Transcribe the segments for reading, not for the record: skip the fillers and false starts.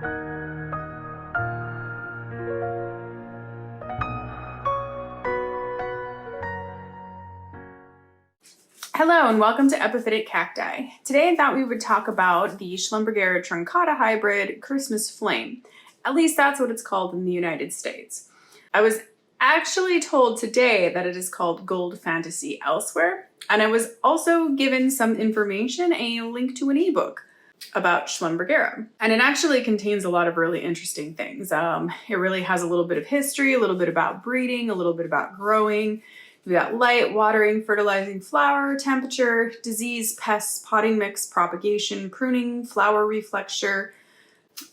Hello and welcome to Epiphytic Cacti. Today I thought we would talk about the Schlumbergera Truncata hybrid Christmas Flame. At least that's what it's called in the United States. I was actually told today that it is called Gold Fantasy elsewhere, and I was also given some information, a link to an ebook about Schlumbergera. And it actually contains a lot of really interesting things. It really has a little bit of history, a little bit about breeding, a little bit about growing. We've got light, watering, fertilizing, flower, temperature, disease, pests, potting mix, propagation, pruning, flower reflexure.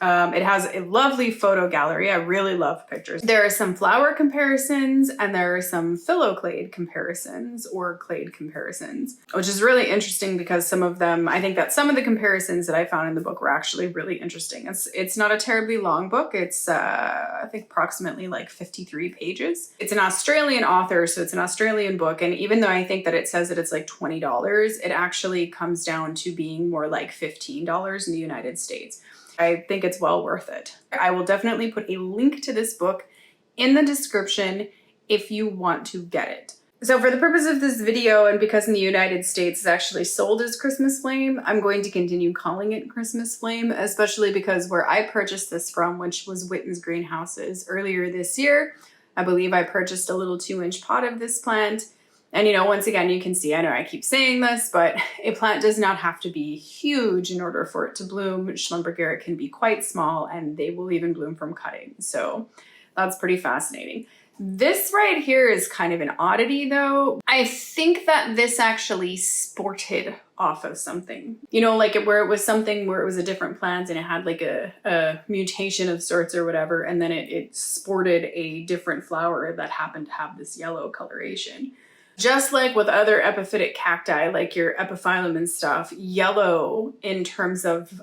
It has a lovely photo gallery. I really love pictures. There are some flower comparisons and there are some phylloclade comparisons or clade comparisons, which is really interesting because some of them, I think that some of the comparisons that I found in the book were actually really interesting. It's not a terribly long book. It's, I think approximately like 53 pages. It's an Australian author, so it's an Australian book. And even though I think that it says that it's like $20, it actually comes down to being more like $15 in the United States. I think it's well worth it. I will definitely put a link to this book in the description if you want to get it. So for the purpose of this video, and because in the United States it's actually sold as Christmas Flame, I'm going to continue calling it Christmas Flame, especially because where I purchased this from, which was Whitton Greenhouses earlier this year, I believe I purchased a little 2-inch pot of this plant. And you know, once again, you can see, I know I keep saying this, but a plant does not have to be huge in order for it to bloom. Schlumbergera can be quite small and they will even bloom from cutting. So that's pretty fascinating. This right here is kind of an oddity though. I think that this actually sported off of something, you know, like where it was something where it was a different plant and it had like a mutation of sorts or whatever. And then it sported a different flower that happened to have this yellow coloration. Just like with other epiphytic cacti, like your epiphyllum and stuff, yellow in terms of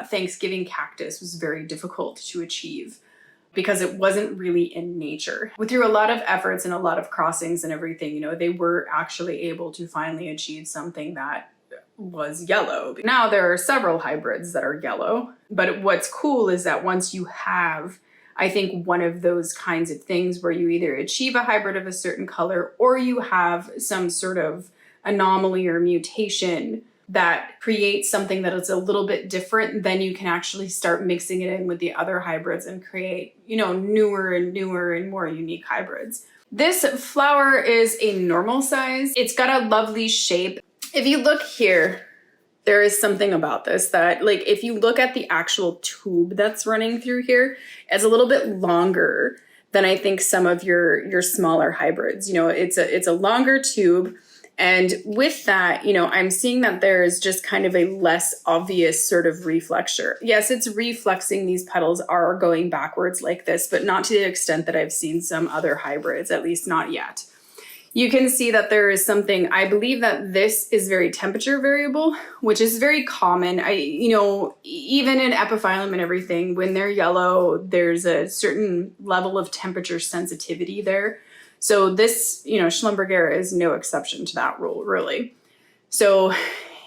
Thanksgiving cactus was very difficult to achieve because it wasn't really in nature. Through a lot of efforts and a lot of crossings and everything, you know, they were actually able to finally achieve something that was yellow. Now there are several hybrids that are yellow, but what's cool is that once you have, I think, one of those kinds of things where you either achieve a hybrid of a certain color or you have some sort of anomaly or mutation that creates something that is a little bit different, then you can actually start mixing it in with the other hybrids and create, you know, newer and more unique hybrids. This flower is a normal size. It's got a lovely shape. If you look here, there is something about this that, like, if you look at the actual tube that's running through here, it's a little bit longer than I think some of your smaller hybrids. You know, it's a longer tube. And with that, you know, I'm seeing that there is just kind of a less obvious sort of reflexure. Yes, it's reflexing. These petals are going backwards like this, but not to the extent that I've seen some other hybrids, at least not yet. You can see that there is something, I believe that this is very temperature variable, which is very common. You know, even in epiphyllum and everything, when they're yellow, there's a certain level of temperature sensitivity there. So this, you know, Schlumbergera is no exception to that rule, really. So,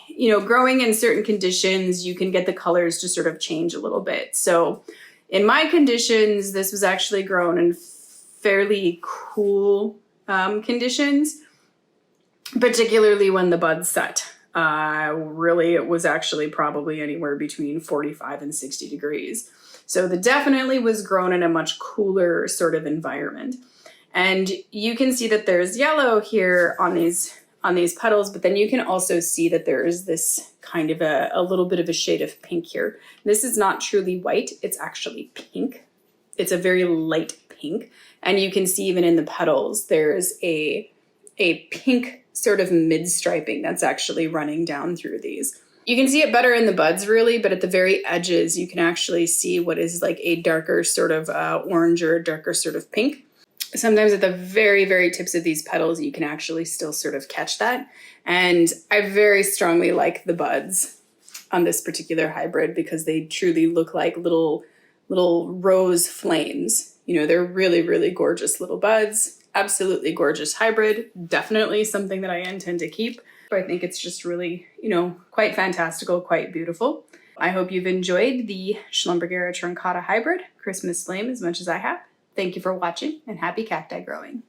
you know, growing in certain conditions, you can get the colors to sort of change a little bit. So in my conditions, this was actually grown in fairly cool conditions, particularly when the buds set. Really, it was actually probably anywhere between 45 and 60 degrees. So that definitely was grown in a much cooler sort of environment. And you can see that there's yellow here on these petals, but then you can also see that there is this kind of a little bit of a shade of pink here. This is not truly white, it's actually pink. It's a very light pink. And you can see even in the petals, there's a pink sort of mid-striping that's actually running down through these. You can see it better in the buds really, but at the very edges, you can actually see what is like a darker sort of orange or a darker sort of pink. Sometimes at the very, very tips of these petals, you can actually still sort of catch that. And I very strongly like the buds on this particular hybrid because they truly look like little rose flames. You know, they're really, really gorgeous little buds. Absolutely gorgeous hybrid. Definitely something that I intend to keep. I think it's just really, you know, quite fantastical, quite beautiful. I hope you've enjoyed the Schlumbergera Truncata hybrid Christmas flame as much as I have. Thank you for watching and happy cacti growing.